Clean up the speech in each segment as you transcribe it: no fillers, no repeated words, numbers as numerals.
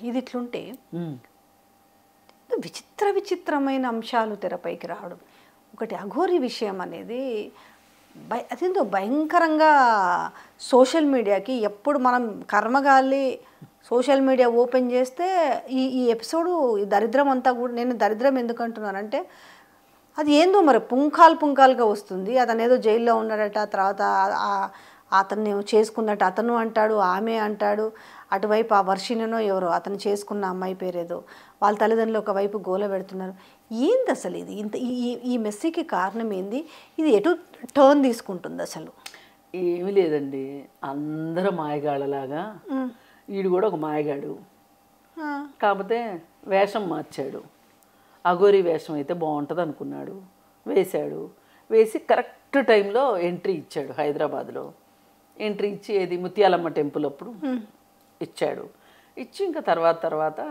ఇది ఇట్లుంటే విచిత్రమైన అంశాలు తెరపైకి రావడం ఒకటి అఘోరి విషయం అనేది అదేందో భయంకరంగా సోషల్ మీడియాకి ఎప్పుడు మనం కర్మగాలి సోషల్ మీడియా ఓపెన్ చేస్తే ఈ ఎపిసోడు ఈ దరిద్రం అంతా కూడా నేను దరిద్రం ఎందుకు అంటున్నానంటే అది ఏందో మరి పుంఖాలుగా వస్తుంది. అతను ఏదో జైల్లో ఉన్నాడట, తర్వాత అతన్ని చేసుకున్నట్టు అతను అంటాడు, ఆమె అంటాడు, అటువైపు ఆ వర్షినో ఎవరో అతను చేసుకున్న అమ్మాయి పేరేదో వాళ్ళ తల్లిదండ్రులు ఒకవైపు గోల పెడుతున్నారు. ఏంది అసలు ఇది ఇంత ఈ మెస్సీకి కారణం ఏంది? ఇది ఎటు టర్న్ తీసుకుంటుంది అసలు? ఏమీ లేదండి, అందరూ మాయగాళ్ళలాగా వీడు కూడా ఒక మాయగాడు, కాకపోతే వేషం మార్చాడు. అఘోరి వేషం అయితే బాగుంటుంది అనుకున్నాడు, వేశాడు. వేసి కరెక్ట్ టైంలో ఎంట్రీ ఇచ్చాడు. హైదరాబాద్లో ఎంట్రీ ఇచ్చి ఏది ముత్యాలమ్మ టెంపుల్ అప్పుడు ఇచ్చాడు. ఇచ్చి ఇంకా తర్వాత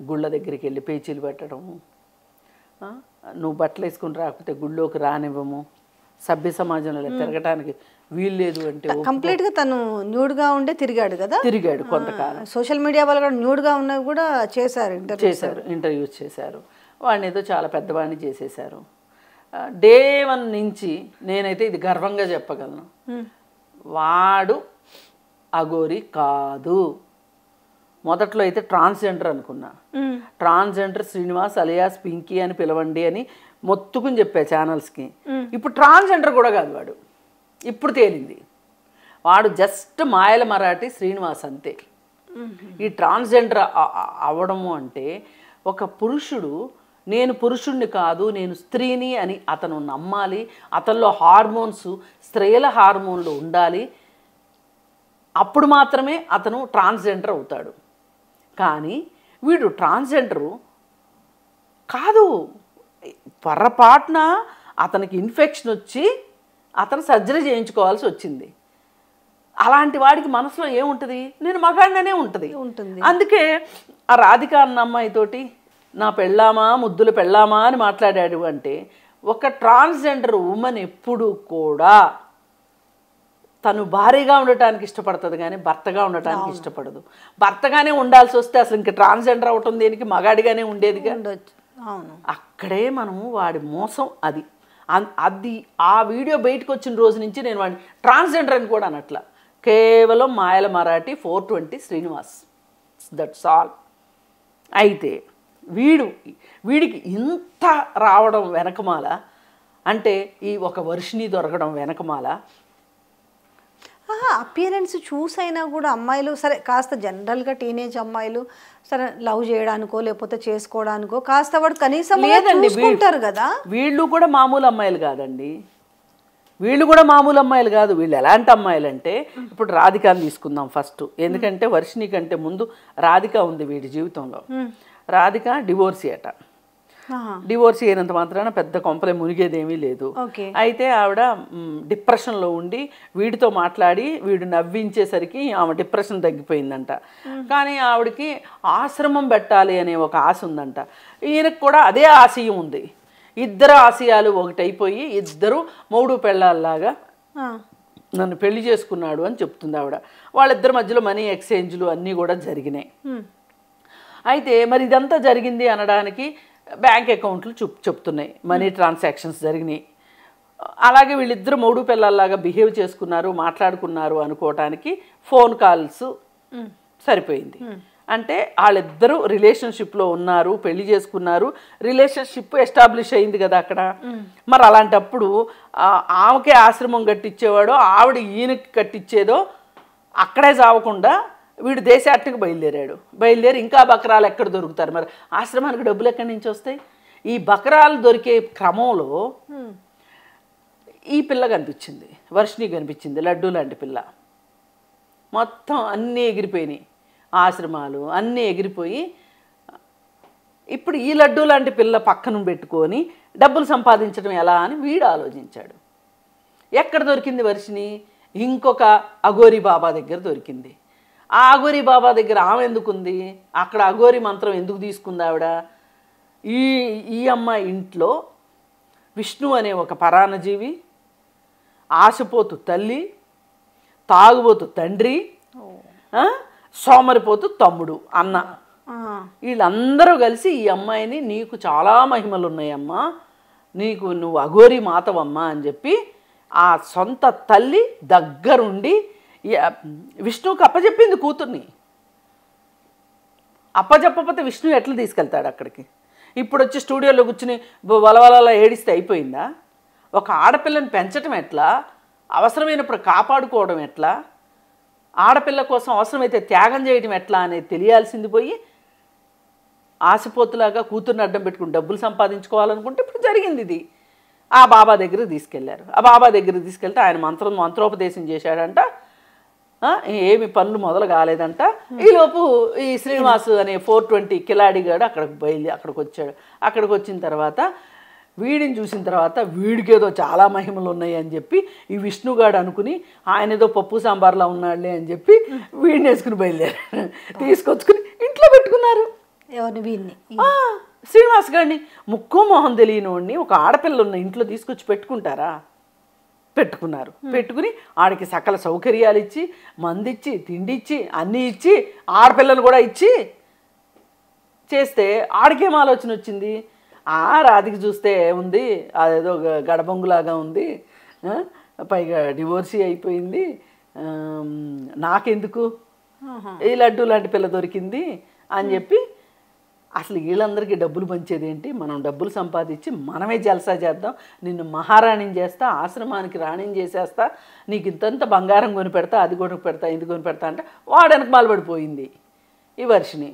గుళ్ళ దగ్గరికి వెళ్ళి పేచీలు పెట్టడం, నువ్వు బట్టలు వేసుకుని రాకపోతే గుళ్ళోకి రానివ్వము, సభ్య సమాజంలో తిరగటానికి వీల్లేదు అంటే కంప్లీట్గా తను న్యూడ్గా ఉండే తిరిగాడు కదా, తిరిగాడు కొంతకాలం. సోషల్ మీడియా వాళ్ళు కూడా న్యూడ్గా ఉన్నవి కూడా చేశారు, ఇంటర్వ్యూస్ చేశారు. వాడిని ఏదో చాలా పెద్దవాడిని చేసేశారు. డే 1 నుంచి నేనైతే ఇది గర్వంగా చెప్పగలను, వాడు అఘోరి కాదు. మొదట్లో అయితే ట్రాన్స్జెండర్ అనుకున్నా. ట్రాన్స్జెండర్ శ్రీనివాస్ అలియాస్ పింకీ అని పిలవండి అని మొత్తుకుని చెప్పా ఛానల్స్కి. ఇప్పుడు ట్రాన్స్జెండర్ కూడా కాదు వాడు, ఇప్పుడు తేలింది వాడు జస్ట్ మాయల మరాఠీ శ్రీనివాస్ అంతే. ఈ ట్రాన్స్జెండర్ అవ్వడము అంటే ఒక పురుషుడు నేను పురుషుణ్ణి కాదు నేను స్త్రీని అని అతను నమ్మాలి, అతనిలో హార్మోన్స్ స్త్రీల హార్మోన్లు ఉండాలి, అప్పుడు మాత్రమే అతను ట్రాన్స్జెండర్ అవుతాడు. కానీ వీడు ట్రాన్స్జెండరు కాదు, పొరపాటున అతనికి ఇన్ఫెక్షన్ వచ్చి అతను సర్జరీ చేయించుకోవాల్సి వచ్చింది. అలాంటి వాడికి మనసులో ఏముంటుంది, నేను మగాడిననే ఉంటుంది. అందుకే ఆ రాధిక అన్న అమ్మాయితోటి నా పెళ్ళామా ముద్దులు పెళ్ళామా అని మాట్లాడాడు. అంటే ఒక ట్రాన్స్జెండర్ ఉమెన్ ఎప్పుడు కూడా తను భారీగా ఉండటానికి ఇష్టపడుతుంది కానీ భర్తగా ఉండటానికి ఇష్టపడదు. భర్తగానే ఉండాల్సి వస్తే అసలు ఇంకా ట్రాన్స్జెండర్ అవటం దేనికి, మగాడిగానే ఉండేదిగా. అక్కడే మనము వాడి మోసం అది. ఆ వీడియో బయటకు వచ్చిన రోజు నుంచి నేను వాడిని ట్రాన్స్జెండర్ అని కూడా అనట్లా, కేవలం మాయల మరాఠీ 420 శ్రీనివాస్, దట్స్ ఆల్. అయితే వీడికి ఇంత రావడం వెనకమాల అంటే ఈ ఒక వర్షిని దొరకడం వెనకమాల అపియరెన్స్ చూసైనా కూడా అమ్మాయిలు సరే కాస్త జనరల్గా టీనేజ్ అమ్మాయిలు సరే లవ్ చేయడానికో లేకపోతే చేసుకోవడానికో కాస్త వాడు కనీసం చూసుకుంటారు కదా. వీళ్ళు కూడా మామూలు అమ్మాయిలు కాదండి, వీళ్ళు కూడా మామూలు అమ్మాయిలు కాదు. వీళ్ళు ఎలాంటి అమ్మాయిలు అంటే ఇప్పుడు రాధికని తీసుకుందాం ఫస్ట్, ఎందుకంటే వర్షిని కంటే ముందు రాధిక ఉంది వీడి జీవితంలో. రాధిక డివోర్సీ అట, డివోర్సీ అయినంత మాత్రాన పెద్ద కొంపలే మునిగేదేమీ లేదు. అయితే ఆవిడ డిప్రెషన్లో ఉండి వీడితో మాట్లాడి వీడు నవ్వించేసరికి ఆమె డిప్రెషన్ తగ్గిపోయిందంట. కానీ ఆవిడకి ఆశ్రమం పెట్టాలి అనే ఒక ఆశ ఉందంట. ఈయనకు కూడా అదే ఆశయం ఉంది. ఇద్దరు ఆశయాలు ఒకటైపోయి ఇద్దరు మౌడు పెళ్ళాల్లాగా నన్ను పెళ్లి చేసుకున్నాడు అని చెప్తుంది ఆవిడ. వాళ్ళిద్దరి మధ్యలో మనీ ఎక్స్చేంజ్లు అన్నీ కూడా జరిగినాయి. అయితే మరి ఇదంతా జరిగింది అనడానికి బ్యాంక్ అకౌంట్లు చెప్తున్నాయి, మనీ ట్రాన్సాక్షన్స్ జరిగినాయి. అలాగే వీళ్ళిద్దరు మౌడు పిల్లల్లాగా బిహేవ్ చేసుకున్నారు, మాట్లాడుకున్నారు అనుకోవటానికి ఫోన్ కాల్స్ సరిపోయింది. అంటే వాళ్ళిద్దరూ రిలేషన్షిప్లో ఉన్నారు, పెళ్లి చేసుకున్నారు, రిలేషన్షిప్ ఎస్టాబ్లిష్ అయింది కదా అక్కడ. మరి అలాంటప్పుడు ఆమెకే ఆశ్రమం కట్టించేవాడో ఆవిడ ఈయనకి కట్టించేదో అక్కడే చావకుండా వీడు దేశాటనకు బయలుదేరి ఇంకా బకరాలు ఎక్కడ దొరుకుతారు, మరి ఆశ్రమానికి డబ్బులు ఎక్కడి నుంచి వస్తాయి? ఈ బకరాలు దొరికే క్రమంలో ఈ పిల్ల కనిపించింది, వర్షిని కనిపించింది, లడ్డు లాంటి పిల్ల. మొత్తం అన్నీ ఎగిరిపోయినాయి, ఆశ్రమాలు అన్నీ ఎగిరిపోయి ఇప్పుడు ఈ లడ్డు లాంటి పిల్ల పక్కన పెట్టుకొని డబ్బులు సంపాదించడం ఎలా అని వీడు ఆలోచించాడు. ఎక్కడ దొరికింది వర్షిని? ఇంకొక అఘోరి బాబా దగ్గర దొరికింది. ఆ అఘోరి బాబా దగ్గర ఆమె ఎందుకుంది? అక్కడ అఘోరి మంత్రం ఎందుకు తీసుకుంది ఆవిడ? ఈ అమ్మాయి ఇంట్లో విష్ణు అనే ఒక పరాన్నజీవి, ఆశపోతు తల్లి, తాగుబోతు తండ్రి, సోమరిపోతు తమ్ముడు అన్న ఆ, వీళ్ళందరూ కలిసి ఈ అమ్మాయిని నీకు చాలా మహిమలు ఉన్నాయమ్మా, నువ్వు అఘోరి మాతవమ్మా అని చెప్పి ఆ సొంత తల్లి దగ్గరుండి విష్ణువుకి అప్పచెప్పింది కూతుర్ని. అప్పచెప్పకపోతే విష్ణు ఎట్లా తీసుకెళ్తాడు అక్కడికి? ఇప్పుడు వచ్చి స్టూడియోలో కూర్చుని వలవల ఏడిస్తే అయిపోయిందా? ఒక ఆడపిల్లని పెంచడం ఎట్లా, అవసరమైనప్పుడు కాపాడుకోవడం ఎట్లా, ఆడపిల్ల కోసం అవసరమైతే త్యాగం చేయడం ఎట్లా అనేది తెలియాల్సింది పోయి ఆశపోతులాగా కూతుర్ని అడ్డం పెట్టుకుని డబ్బులు సంపాదించుకోవాలనుకుంటే ఇప్పుడు జరిగింది ఇది. ఆ బాబా దగ్గరికి తీసుకెళ్లారు. ఆ బాబా దగ్గరికి తీసుకెళ్తే ఆయన మంత్రోపదేశం చేశాడంట. ఏమి పనులు మొదలు కాలేదంట. ఈలోపు ఈ శ్రీనివాసు అనే 420 కిలాడిగాడు అక్కడికి వచ్చాడు. అక్కడికి వచ్చిన తర్వాత వీడిని చూసిన తర్వాత వీడికేదో చాలా మహిమలు ఉన్నాయి అని చెప్పి ఈ విష్ణుగాడు అనుకుని ఆయన ఏదో పప్పు సాంబార్లా ఉన్నాడులే అని చెప్పి వీడిని వేసుకుని బయలుదేరారు. తీసుకొచ్చుకుని ఇంట్లో పెట్టుకున్నారు. ఎవరిని? వీడిని, శ్రీనివాస్ గారిని. ముక్కు మొహం తెలియని వాడిని ఒక ఆడపిల్ల ఉన్న ఇంట్లో తీసుకొచ్చి పెట్టుకుంటారా? పెట్టుకున్నారు. పెట్టుకుని ఆడికి సకల సౌకర్యాలు ఇచ్చి, మందిచ్చి, తిండి ఇచ్చి, అన్నీ ఇచ్చి, ఆడపిల్లను కూడా ఇచ్చి చేస్తే ఆడికేం ఆలోచన వచ్చింది? రాధికి చూస్తే ఉంది, అదేదో గడబొంగులాగా ఉంది, పైగా డివోర్సీ అయిపోయింది, నాకెందుకు ఈ లడ్డు లాంటి పిల్ల దొరికింది అని చెప్పి అసలు వీళ్ళందరికీ డబ్బులు పంచేది ఏంటి? మనం డబ్బులు సంపాదించి మనమే జల్సా చేద్దాం, నిన్ను మహారాణిని చేస్తా, ఆశ్రమానికి రాణిని చేసేస్తా, నీకు ఇంతంత బంగారం కొని పెడతా, అది కొని పెడతా, ఇది కొని పెడతా అంటే వాడు వెనకమాల పడిపోయింది ఈ వర్షిని.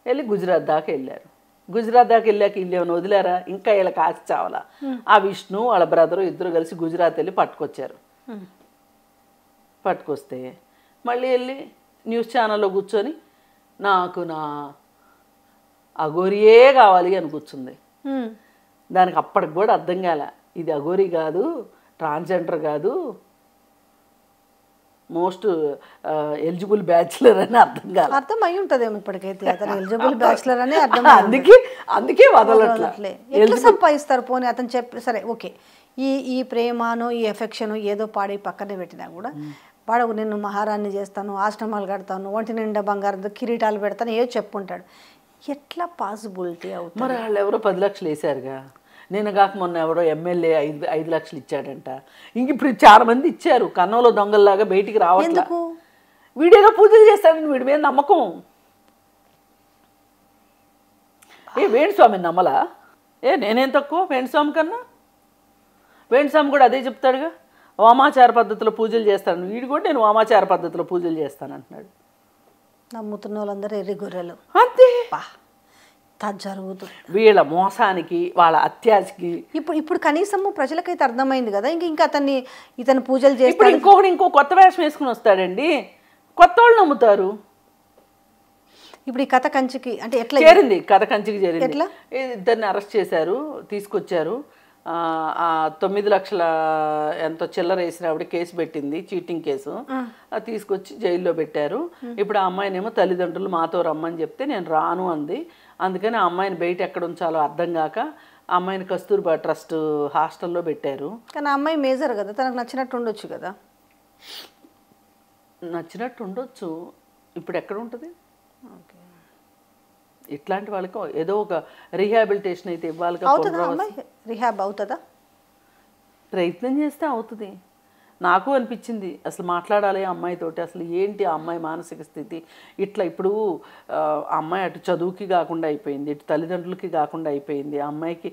వెళ్ళి గుజరాత్ దాకా వెళ్ళారు. గుజరాత్ దాకా వెళ్ళాక వీళ్ళు ఏమైనా వదిలేరా? ఇంకా వీళ్ళ కాసి చావాలా. ఆ విష్ణు వాళ్ళ బ్రదరు ఇద్దరు కలిసి గుజరాత్ వెళ్ళి పట్టుకొచ్చారు. పట్టుకొస్తే మళ్ళీ వెళ్ళి న్యూస్ ఛానల్లో కూర్చొని నాకు నా అఘోరియే కావాలి అని కూర్చుంది. దానికి అప్పటికి కూడా అర్థం కాల, ఇది అఘోరి కాదు, ట్రాన్స్జెండర్ కాదు, మోస్ట్ ఎలిజిబుల్ బ్యాచులర్ అని అర్థం కాదు. అర్థం అయి ఉంటదేమో ఇప్పటికైతే, అతను ఎలిజిబుల్ బ్యాచులర్ అని అర్థం. అందుకే వదలట్లే. ఎట్లా సంపాదిస్తారు? పోనీ అతను చెప్పి సరే ఓకే, ఈ ప్రేమను ఈ ఎఫెక్షన్ ఏదో పాడి పక్కనే పెట్టినా కూడా వాడు నేను మహారాణి చేస్తాను, ఆశ్రమాలు కడతాను, ఒంటి నిండా బంగారం కిరీటాలు పెడతాను ఏదో చెప్పుకుంటాడు. ఎట్లా పాసిబిలిటీ అవుతుంది? మరి వాళ్ళు ఎవరో 10 లక్షలు వేశారుగా. నేను కాక మొన్న ఎవరో ఎమ్మెల్యే 5 లక్షలు ఇచ్చాడంట. ఇంక ఇప్పుడు చాలా మంది ఇచ్చారు. కన్నంలో దొంగల్లాగా బయటికి రావట్లేదు. వీడేదో పూజలు చేస్తాడని వీడి మీద నమ్మకం. వేణుస్వామిని నమ్మలా? నేనేం తక్కువ వేణుస్వామి కన్నా? వేణుస్వామి కూడా అదే చెప్తాడుగా, వామాచార పద్ధతిలో పూజలు చేస్తాను. వీడు కూడా నేను వామాచార పద్ధతిలో పూజలు చేస్తాను అంటున్నాడు. నమ్ముతున్న వాళ్ళందరూ ఎర్రి గొర్రెలు. అంతే జరుగుతుంది వీళ్ళ మోసానికి, వాళ్ళ అత్యాశకి. ఇప్పుడు కనీసము ప్రజలకైతే అర్థమైంది కదా. ఇంకా ఇతను పూజలు చేస్తాడు. ఇంకో కొత్త వేషం వేసుకుని వస్తాడండి, కొత్త వాళ్ళు నమ్ముతారు. ఇప్పుడు ఈ కథ కంచికి అంటే ఎట్లా చేరింది? కథ కంచికి చేరింది. ఎట్లా? ఇద్దరిని అరెస్ట్ చేశారు, తీసుకొచ్చారు. 9 లక్షల ఎంతో చిల్లర వేసిన ఆవిడ కేసు పెట్టింది, చీటింగ్ కేసు. తీసుకొచ్చి జైల్లో పెట్టారు. ఇప్పుడు ఆ అమ్మాయినేమో తల్లిదండ్రులు మాతో రమ్మని చెప్తే నేను రాను అంది. అందుకని ఆ అమ్మాయిని బయట ఎక్కడ ఉంచాలో అర్థం కాక ఆ అమ్మాయిని కస్తూర్బా ట్రస్ట్ హాస్టల్లో పెట్టారు. కానీ ఆ అమ్మాయి మేజర్ కదా, తనకు నచ్చినట్టు ఉండొచ్చు కదా. నచ్చినట్టు ఉండొచ్చు, ఇప్పుడు ఎక్కడ ఉంటుంది? ఇట్లాంటి వాళ్ళకి ఏదో ఒక రీహాబిలిటేషన్ అయితే ఇవ్వాలి. రీహాబ్ అవుతుందా? ప్రయత్నం చేస్తే అవుతుంది. నాకు అనిపించింది అసలు మాట్లాడాలి ఆ అమ్మాయితోటి, అసలు ఏంటి ఆ అమ్మాయి మానసిక స్థితి. ఇట్లా ఇప్పుడు ఆ అమ్మాయి అటు చదువుకి కాకుండా అయిపోయింది, ఇటు తల్లిదండ్రులకి కాకుండా అయిపోయింది. ఆ అమ్మాయికి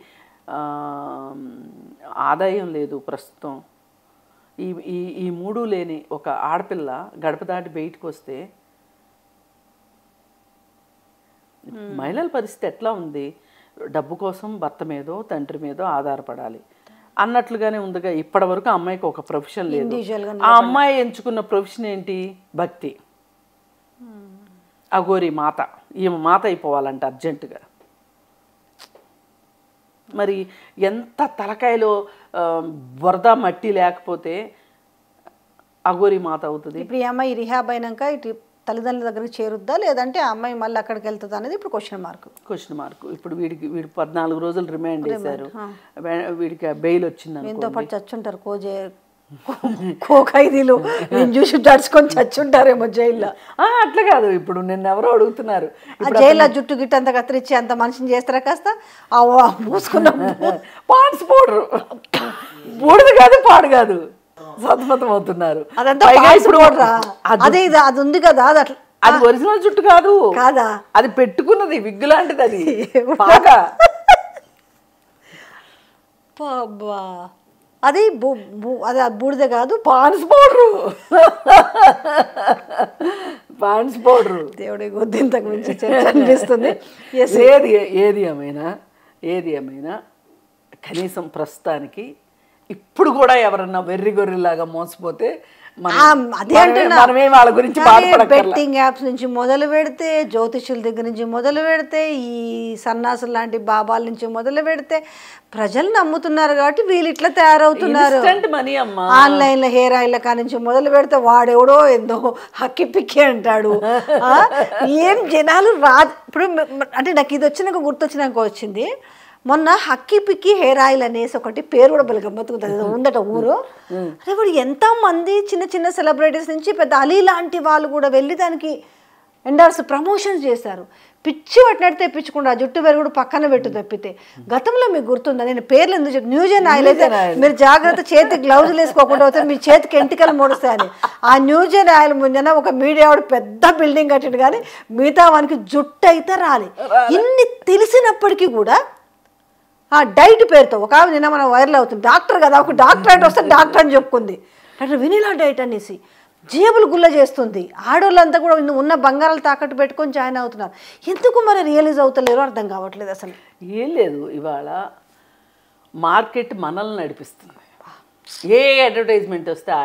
ఆదాయం లేదు ప్రస్తుతం. ఈ మూడు లేని ఒక ఆడపిల్ల గడప దాటి బయటకు వస్తే మహిళల పరిస్థితి ఎట్లా ఉంది? డబ్బు కోసం భర్త మీదో తండ్రి మీదో ఆధారపడాలి అన్నట్లుగానే ఉందిగా. ఇప్పటి వరకు ఆ అమ్మాయికి ఒక ప్రొఫెషన్ లేదు. ఆ అమ్మాయి ఎంచుకున్న ప్రొఫెషన్ ఏంటి? భక్తి. అఘోరి మాత, ఈమె మాత అయిపోవాలంట అర్జెంటుగా. మరి ఎంత తలకాయలో వరద మట్టి లేకపోతే అఘోరి మాత అవుతుంది. ఇప్పుడు ఈ అమ్మాయి రిహాబ్ అయినాక ఇటు తల్లిదండ్రుల దగ్గరికి చేరుద్దా, లేదంటే ఆ అమ్మాయి మళ్ళీ అక్కడికి వెళ్తుందా అనేది ఇప్పుడు క్వశ్చన్ మార్క్. ఇప్పుడు వీడు 14 రోజులు రిమాండ్ చేశారు. వీడికి బెయిల్ వచ్చింది. ఎంతో పాటు చచ్చుంటారు కోజే ఖైదీలు నేను చూసి దడుచుకొని చచ్చుంటారేమో జైల్లో. అట్లా కాదు, ఇప్పుడు నిన్న ఎవరో అడుగుతున్నారు ఆ జైల్లో జుట్టు గిట్టు అంత కత్తిరించి అంత మనిషిని చేస్తారా కాస్త మూసుకున్న పాన్స్ పౌడర్ బూడిద కాదు పాడు కాదు సతమతం అవుతున్నారు. అదంతా అదే ఇది అది ఉంది కదా, అది అట్లా అది ఒరిజినల్ జుట్టు కాదు కాదా, అది పెట్టుకున్నది విగ్గు లాంటిది, అది బాగా అది అది బూడిద కాదు, పాన్స్ పౌడరు పాన్స్ పౌడరు. దేవుడి కొద్ది ఇంతకు మించి అనిపిస్తుంది. ఏది ఏమైనా కనీసం ప్రస్తుతానికి ఇప్పుడు కూడా ఎవరన్నా వెర్రి గొర్రెలాగా మోసపోతే మనమే వాళ్ళ గురించి బెట్టింగ్ యాప్స్ నుంచి మొదలు పెడితే, జ్యోతిష్యుల దగ్గర నుంచి మొదలు పెడితే, ఈ సన్నాసులు లాంటి బాబాల నుంచి మొదలు పెడితే ప్రజలు నమ్ముతున్నారు కాబట్టి వీళ్ళు ఇట్లా తయారవుతున్నారు. ఆన్లైన్లో హెయిర్ ఆయిల్ కానించి మొదలు పెడితే వాడెవడో ఏందో హక్కి పిక్కి అంటాడు. ఏం జనాలు ఇప్పుడు అంటే నాకు ఇది వచ్చినాక గుర్తొచ్చినాక వచ్చింది, మొన్న హక్కీ పిక్కి హెయిర్ ఆయిల్ అనేసి ఒకటి పేరు కూడా బలి గమ్మత్తుకుంటుంది ఉందట ఊరు. అదే ఇప్పుడు ఎంతోమంది చిన్న చిన్న సెలబ్రిటీస్ నుంచి పెద్ద అలీ లాంటి వాళ్ళు కూడా వెళ్ళి దానికి ఎండార్స్ ప్రమోషన్స్ చేశారు. పిచ్చి పట్టినట్టు తెప్పించకుండా జుట్టు పెరుగుడు పక్కన పెట్టు తప్పితే. గతంలో మీకు గుర్తుందా, నేను పేర్లు ఎందుకు న్యూజెన్ ఆయిల్ అయితే మీరు జాగ్రత్త చేతికి గ్లౌజులు వేసుకోకుండా పోతే మీ చేతికి ఎంటికలు ముడుస్తాయని, ఆ న్యూజెన్ ఆయిల్ ముందన ఒక మీడియా వాడు పెద్ద బిల్డింగ్ కట్టిండు కానీ మిగతా వానికి జుట్టు అయితే రాలి. ఇన్ని తెలిసినప్పటికీ కూడా ఆ డైట్ పేరుతో ఒక ఆమె నిన్న మనం వైరల్ అవుతుంది, డాక్టర్ కదా, ఒక డాక్టర్ అంటే వస్తే డాక్టర్ అని చెప్పుకుంది, డాక్టర్ వెనిలా డైట్ అనేసి జేబులు గుల్ల చేస్తుంది. ఆడవాళ్ళంతా కూడా ఉన్న బంగారాలు తాకట్టు పెట్టుకొని జాయిన్ అవుతున్నారు. ఎందుకు మరి రియలైజ్ అవుతలేరో అర్థం కావట్లేదు అసలు. ఏం లేదు, ఇవాళ మార్కెట్ మనల్ని నడిపిస్తుంది. ఏ అడ్వర్టైజ్మెంట్ వస్తే ఆ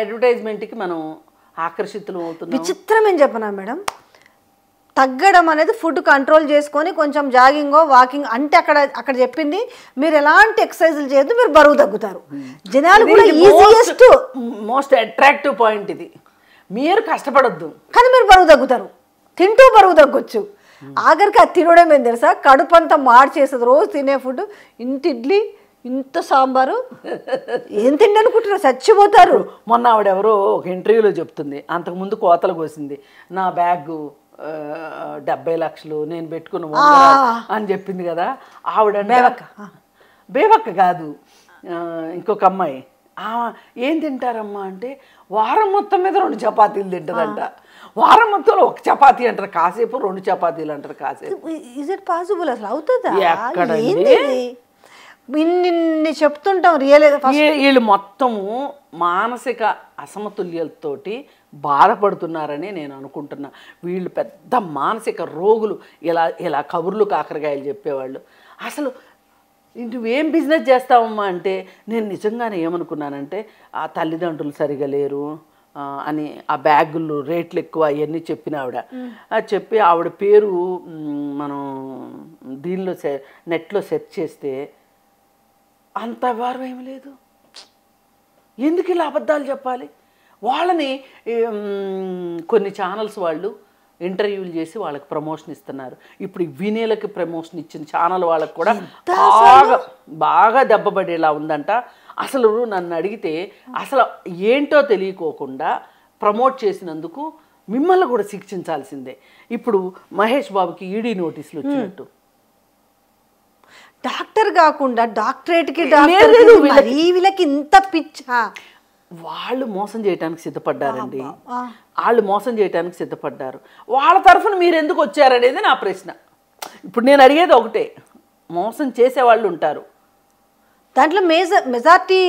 అడ్వర్టైజ్మెంట్కి మనం ఆకర్షితులు అవుతున్నాం. విచిత్రం ఏం చెప్పనా మేడం, తగ్గడం అనేది ఫుడ్ కంట్రోల్ చేసుకొని కొంచెం జాగింగో వాకింగ్ అంటే అక్కడ చెప్పింది మీరు ఎలాంటి ఎక్సర్సైజులు చేయొద్దు, మీరు బరువు తగ్గుతారు. జనాలు కూడా ఈజియెస్ట్ మోస్ట్ అట్రాక్టివ్ పాయింట్ ఇది, మీరు కష్టపడొద్దు కానీ మీరు బరువు తగ్గుతారు, తింటూ బరువు తగ్గొచ్చు. ఆఖరికి అది తినడం ఏం తెలుసా, కడుపు అంతా మార్చేస్తుంది. రోజు తినే ఫుడ్ ఇంత ఇడ్లీ ఇంత సాంబారు ఏం తిండి అనుకుంటున్నారు, చచ్చిపోతారు. మొన్న ఆవిడెవరో ఒక ఇంటర్వ్యూలో చెప్తుంది, అంతకుముందు కోతలు కోసింది, నా బ్యాగ్ 70 లక్షలు నేను పెట్టుకున్న అని చెప్పింది కదా ఆవిడ. బేబక్క కాదు, ఇంకొక అమ్మాయి. ఏం తింటారమ్మా అంటే వారం మొత్తం మీద 2 చపాతీలు తింటారంట. వారం మొత్తంలో 1 చపాతీ అంటారు, కాసేపు 2 చపాతీలు అంటారు కాసేపు. ఇస్ ఇట్ పాసిబుల్ అసలు అవుతుందా? ఇన్ని చెప్తుంటాం వీళ్ళు మొత్తము మానసిక అసమతుల్యతతోటి బాధపడుతున్నారని నేను అనుకుంటున్నా. వీళ్ళు పెద్ద మానసిక రోగులు. ఇలా కబుర్లు కాకరకాయలు చెప్పేవాళ్ళు. అసలు నువ్వేం బిజినెస్ చేస్తావమ్మా అంటే నేను నిజంగానే ఏమనుకున్నానంటే ఆ తల్లిదండ్రులు సరిగా లేరు అని, ఆ బ్యాగులు రేట్లు ఎక్కువ అవన్నీ చెప్పిన ఆవిడ. చెప్పి ఆవిడ పేరు మనం దీనిలో నెట్లో సెర్చ్ చేస్తే అంత వారం ఏమి లేదు. ఎందుకు ఇలా అబద్ధాలు చెప్పాలి? వాళ్ళని కొన్ని ఛానల్స్ వాళ్ళు ఇంటర్వ్యూలు చేసి వాళ్ళకి ప్రమోషన్ ఇస్తున్నారు. ఇప్పుడు వినేలకి ప్రమోషన్ ఇచ్చిన ఛానల్ వాళ్ళకి కూడా బాగా దెబ్బపడేలా ఉందంట. అసలు నన్ను అడిగితే అసలు ఏంటో తెలియకోకుండా ప్రమోట్ చేసినందుకు మిమ్మల్ని కూడా శిక్షించాల్సిందే. ఇప్పుడు మహేష్ బాబుకి ఈడీ నోటీసులు వచ్చినట్టు. డాక్టర్ కాకుండా డాక్టరేట్కి వీళ్ళకి ఇంత పిచ్చా? వాళ్ళు మోసం చేయడానికి సిద్ధపడ్డారండి. వాళ్ళు మోసం చేయడానికి సిద్ధపడ్డారు. వాళ్ళ తరఫున మీరు ఎందుకు వచ్చారనేది నా ప్రశ్న. ఇప్పుడు నేను అడిగేది ఒకటే, మోసం చేసేవాళ్ళు ఉంటారు, దాంట్లో మెజార్టీ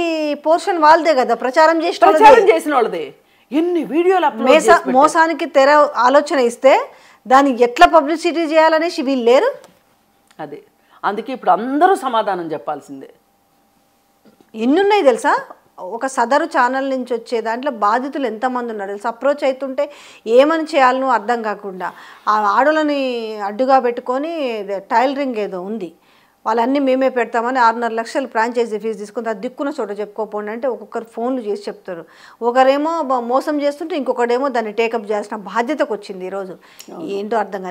పోర్షన్ వాళ్ళదే కదా, ప్రచారం చేసిన వాళ్ళదే. ఎన్ని వీడియోలు మోసానికి తెర ఆలోచన ఇస్తే దాన్ని ఎట్లా పబ్లిసిటీ చేయాలనేసి వీళ్ళు లేరు. అదే అందుకే ఇప్పుడు అందరూ సమాధానం చెప్పాల్సిందే. ఎన్నున్నాయి తెలుసా? ఒక సదరు ఛానల్ నుంచి వచ్చే దాంట్లో బాధితులు ఎంతమంది ఉన్నారు తెలుసా? అప్రోచ్ అవుతుంటే ఏమని చేయాలనో అర్థం కాకుండా ఆ ఆడోళ్ళని అడ్డుగా పెట్టుకొని టైలరింగ్ ఏదో ఉంది, వాళ్ళన్నీ మేమే పెడతామని 6.5 లక్షలు ఫ్రాంచైజీ ఫీజు తీసుకుని అది దిక్కున్న చోట చెప్పుకోపోండి అంటే ఒక్కొక్కరు ఫోన్లు చేసి చెప్తారు. ఒకరేమో మోసం చేస్తుంటే ఇంకొకడేమో దాన్ని టేకప్ చేయాల్సిన బాధ్యతకు వచ్చింది ఈరోజు. ఏంటో అర్థం